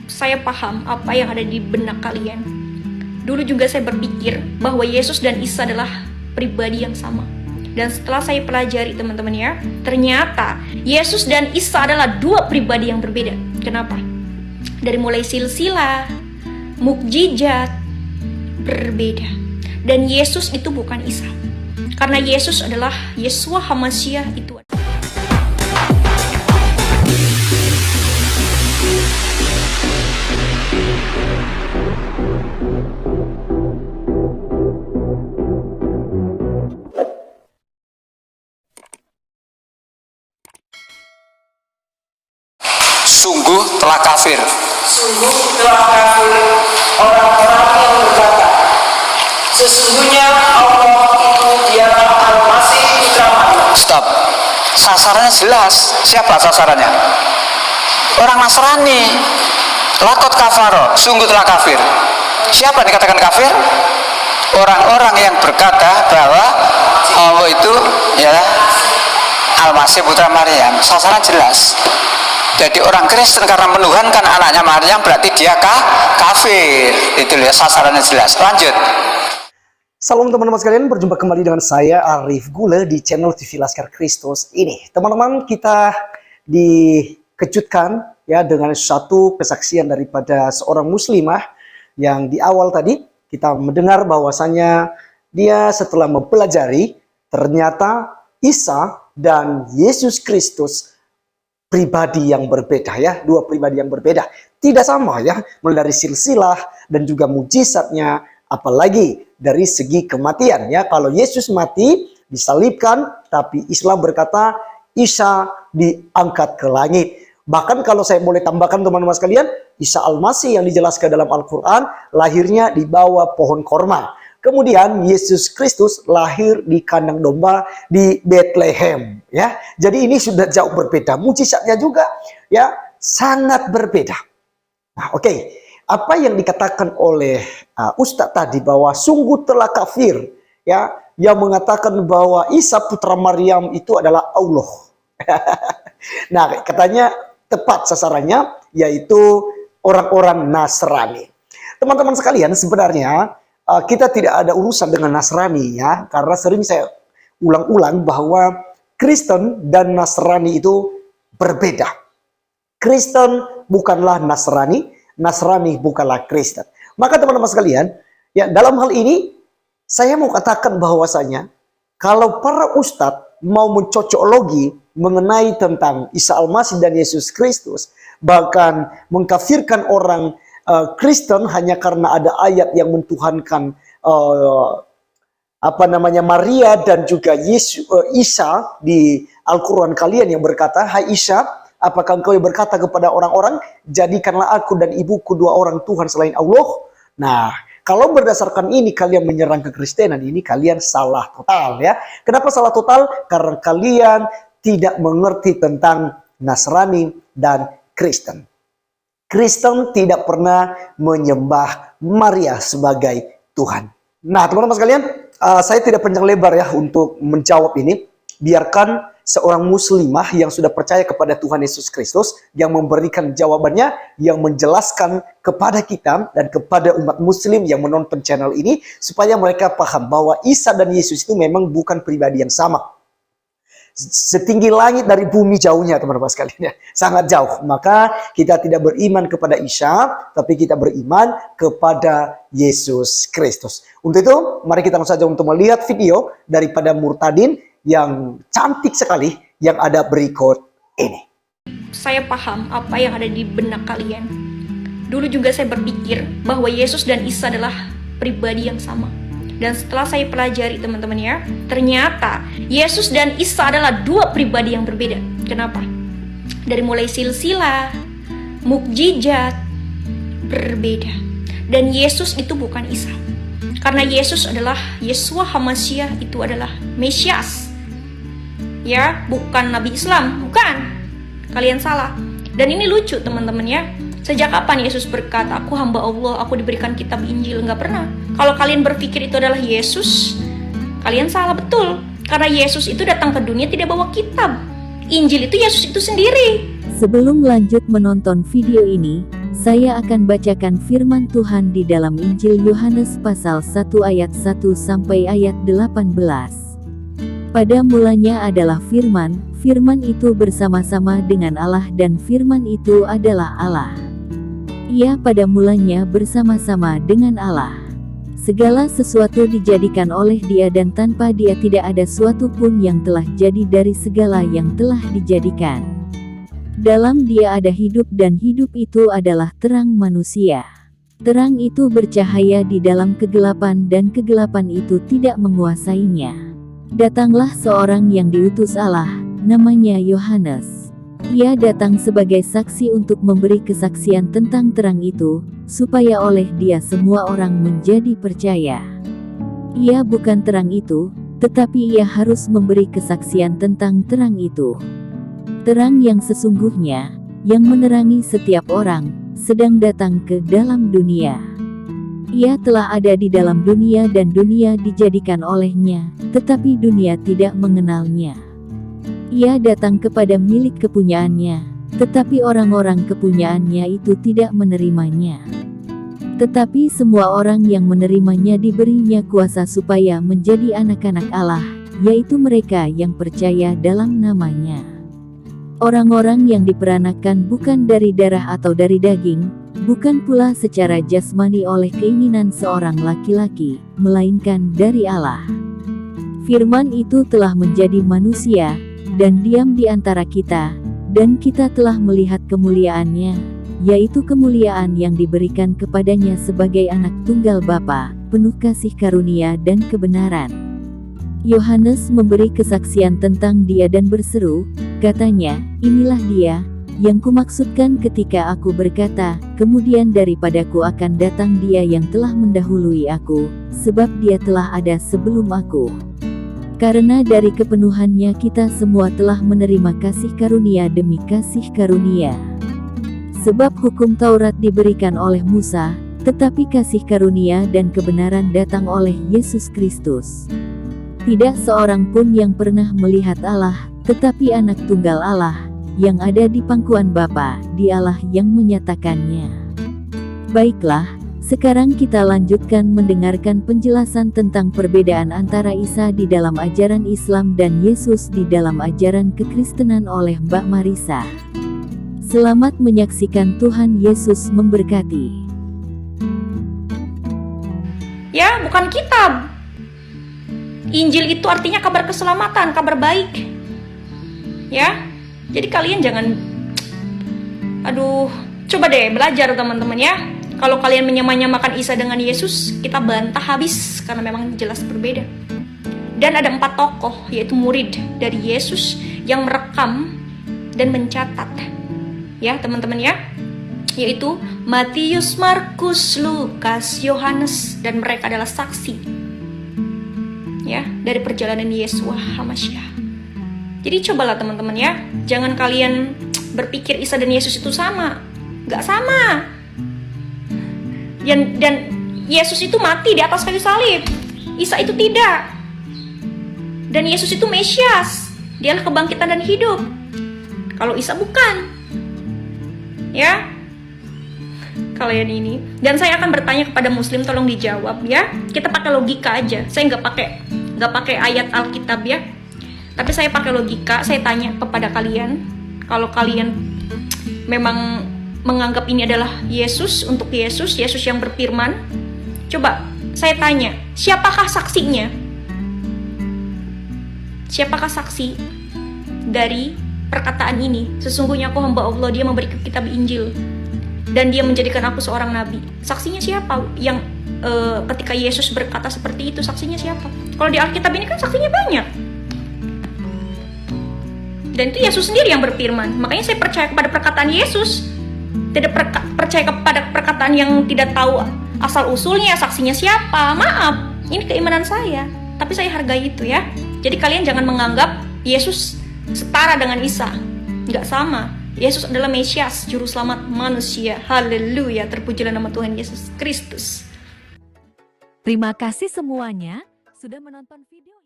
saya paham apa yang ada di benak kalian. Dulu juga saya berpikir bahwa Yesus dan Isa adalah pribadi yang sama. Dan setelah saya pelajari teman-teman ya, ternyata Yesus dan Isa adalah dua pribadi yang berbeda. Kenapa? Dari mulai silsilah, mukjizat, berbeda. Dan Yesus itu bukan Isa. Karena Yesus adalah Yeshua HaMashiach itu. Sungguh telah kafir. Sungguh telah kafir orang-orang yang berkata, sesungguhnya Allah itu dialah Al-Masih Putra Maryam. Stop. Sasarannya jelas. Siapa sasarannya? Orang Nasrani. Lakot kafaro. Sungguh telah kafir. Siapa yang dikatakan kafir? Orang-orang yang berkata bahwa Allah itu ya Al-Masih Putra Maryam. Sasaran jelas. Jadi orang Kristen karena menuhankan anaknya Maryam berarti dia kafir. Itu ya sasarannya jelas. Lanjut. Salam teman-teman sekalian, berjumpa kembali dengan saya Arif Gule di channel TV Laskar Kristus ini. Teman-teman, kita dikejutkan ya dengan satu kesaksian daripada seorang muslimah yang di awal tadi kita mendengar bahwasanya dia setelah mempelajari ternyata Isa dan Yesus Kristus pribadi yang berbeda ya, dua pribadi yang berbeda. Tidak sama ya, mulai dari silsilah dan juga mujizatnya, apalagi dari segi kematian ya. Kalau Yesus mati, disalibkan, tapi Islam berkata Isa diangkat ke langit. Bahkan kalau saya boleh tambahkan teman-teman sekalian, Isa Al-Masih yang dijelaskan dalam Al-Quran, lahirnya di bawah pohon korma. Kemudian Yesus Kristus lahir di kandang domba di Bethlehem ya. Jadi ini sudah jauh berbeda. Mujizatnya juga ya sangat berbeda. Nah, oke. Apa yang dikatakan oleh Ustadz tadi bahwa sungguh telah kafir ya, yang mengatakan bahwa Isa putra Maryam itu adalah Allah. Nah, katanya tepat sasarannya yaitu orang-orang Nasrani. Teman-teman sekalian, sebenarnya kita tidak ada urusan dengan Nasrani ya, karena sering saya ulang-ulang bahwa Kristen dan Nasrani itu berbeda. Kristen bukanlah Nasrani, Nasrani bukanlah Kristen. Maka teman-teman sekalian, ya dalam hal ini saya mau katakan bahwasanya kalau para ustadz mau mencocoklogi mengenai tentang Isa Al-Masih dan Yesus Kristus, bahkan mengkafirkan orang Kristen hanya karena ada ayat yang mentuhankan Maria dan juga Isa di Al-Quran kalian yang berkata, hai Isa, apakah engkau yang berkata kepada orang-orang, jadikanlah aku dan ibuku dua orang Tuhan selain Allah? Nah, kalau berdasarkan ini kalian menyerang kekristenan, ini kalian salah total ya. Kenapa salah total? Karena kalian tidak mengerti tentang Nasrani dan Kristen. Kristen tidak pernah menyembah Maria sebagai Tuhan. Nah, teman-teman sekalian, saya tidak panjang lebar ya untuk menjawab ini. Biarkan seorang muslimah yang sudah percaya kepada Tuhan Yesus Kristus yang memberikan jawabannya, yang menjelaskan kepada kita dan kepada umat muslim yang menonton channel ini, supaya mereka paham bahwa Isa dan Yesus itu memang bukan pribadi yang sama. Setinggi langit dari bumi jauhnya teman-teman sekalian ya, sangat jauh. Maka kita tidak beriman kepada Isa, tapi kita beriman kepada Yesus Kristus. Untuk itu mari kita langsung saja untuk melihat video daripada murtadin yang cantik sekali yang ada berikut ini. Saya paham apa yang ada di benak kalian. Dulu juga saya berpikir bahwa Yesus dan Isa adalah pribadi yang sama. Dan setelah saya pelajari teman-teman ya, ternyata Yesus dan Isa adalah dua pribadi yang berbeda. Kenapa? Dari mulai silsilah, mukjizat, berbeda. Dan Yesus itu bukan Isa. Karena Yesus adalah Yeshua HaMashiach, itu adalah Mesias. Ya, bukan Nabi Islam, bukan. Kalian salah. Dan ini lucu teman-teman ya. Sejak kapan Yesus berkata, aku hamba Allah, aku diberikan kitab Injil? Nggak pernah. Kalau kalian berpikir itu adalah Yesus, kalian salah betul. Karena Yesus itu datang ke dunia tidak bawa kitab. Injil itu Yesus itu sendiri. Sebelum lanjut menonton video ini, Saya akan bacakan firman Tuhan di dalam Injil Yohanes pasal 1 ayat 1 sampai ayat 18. Pada mulanya adalah firman, firman itu bersama-sama dengan Allah dan firman itu adalah Allah. Ia pada mulanya bersama-sama dengan Allah. Segala sesuatu dijadikan oleh Dia dan tanpa Dia tidak ada suatu pun yang telah jadi dari segala yang telah dijadikan. Dalam Dia ada hidup dan hidup itu adalah terang manusia. Terang itu bercahaya di dalam kegelapan dan kegelapan itu tidak menguasainya. Datanglah seorang yang diutus Allah, namanya Yohanes. Ia datang sebagai saksi untuk memberi kesaksian tentang terang itu, supaya oleh Dia semua orang menjadi percaya. Ia bukan terang itu, tetapi Ia harus memberi kesaksian tentang terang itu. Terang yang sesungguhnya, yang menerangi setiap orang, sedang datang ke dalam dunia. Ia telah ada di dalam dunia dan dunia dijadikan olehnya, tetapi dunia tidak mengenalnya. Ia datang kepada milik kepunyaannya, tetapi orang-orang kepunyaannya itu tidak menerimanya. Tetapi semua orang yang menerimanya diberinya kuasa supaya menjadi anak-anak Allah, yaitu mereka yang percaya dalam namanya. Orang-orang yang diperanakan bukan dari darah atau dari daging, bukan pula secara jasmani oleh keinginan seorang laki-laki, melainkan dari Allah. Firman itu telah menjadi manusia, dan diam di antara kita, dan kita telah melihat kemuliaannya, yaitu kemuliaan yang diberikan kepadanya sebagai anak tunggal Bapa, penuh kasih karunia dan kebenaran. Yohanes memberi kesaksian tentang Dia dan berseru, katanya, inilah Dia, yang kumaksudkan ketika aku berkata, kemudian daripadaku akan datang Dia yang telah mendahului aku, sebab Dia telah ada sebelum aku. Karena dari kepenuhannya kita semua telah menerima kasih karunia demi kasih karunia. Sebab hukum Taurat diberikan oleh Musa, tetapi kasih karunia dan kebenaran datang oleh Yesus Kristus. Tidak seorang pun yang pernah melihat Allah, tetapi anak tunggal Allah, yang ada di pangkuan Bapa, Dialah yang menyatakannya. Baiklah, sekarang kita lanjutkan mendengarkan penjelasan tentang perbedaan antara Isa di dalam ajaran Islam dan Yesus di dalam ajaran kekristenan oleh Mbak Marisa. Selamat menyaksikan. Tuhan Yesus memberkati. Ya, bukan kitab. Injil itu artinya kabar keselamatan, kabar baik. Ya, jadi kalian jangan, coba deh belajar teman-teman ya. Kalau kalian menyamakan Isa dengan Yesus, kita bantah habis karena memang jelas berbeda. Dan ada 4 tokoh, yaitu murid dari Yesus yang merekam dan mencatat, ya teman-teman ya, yaitu Matius, Markus, Lukas, Yohanes, dan mereka adalah saksi ya dari perjalanan Yesua HaMasyiah. Jadi cobalah teman-teman ya, jangan kalian berpikir Isa dan Yesus itu sama, nggak sama. Dan Yesus itu mati di atas kayu salib, Isa itu tidak. Dan Yesus itu Mesias, Dialah kebangkitan dan hidup. Kalau Isa bukan, ya kalian ini. Dan saya akan bertanya kepada Muslim, tolong dijawab ya. Kita pakai logika aja. Saya nggak pakai ayat Alkitab ya. Tapi saya pakai logika. Saya tanya kepada kalian, kalau kalian memang menganggap ini adalah Yesus, untuk Yesus yang berfirman, coba saya tanya, siapakah saksinya? Siapakah saksi dari perkataan ini? Sesungguhnya aku hamba Allah, Dia memberikan kitab Injil, dan Dia menjadikan aku seorang nabi. Saksinya siapa? Yang ketika Yesus berkata seperti itu, saksinya siapa? Kalau di Alkitab ini kan saksinya banyak. Dan itu Yesus sendiri yang berfirman. Makanya saya percaya kepada perkataan Yesus. Tidak percaya kepada perkataan yang tidak tahu asal usulnya, saksinya siapa. Maaf, ini keimanan saya. Tapi saya hargai itu ya. Jadi kalian jangan menganggap Yesus setara dengan Isa. Nggak sama. Yesus adalah Mesias, juru selamat manusia. Haleluya, terpujilah nama Tuhan Yesus Kristus. Terima kasih semuanya sudah menonton video.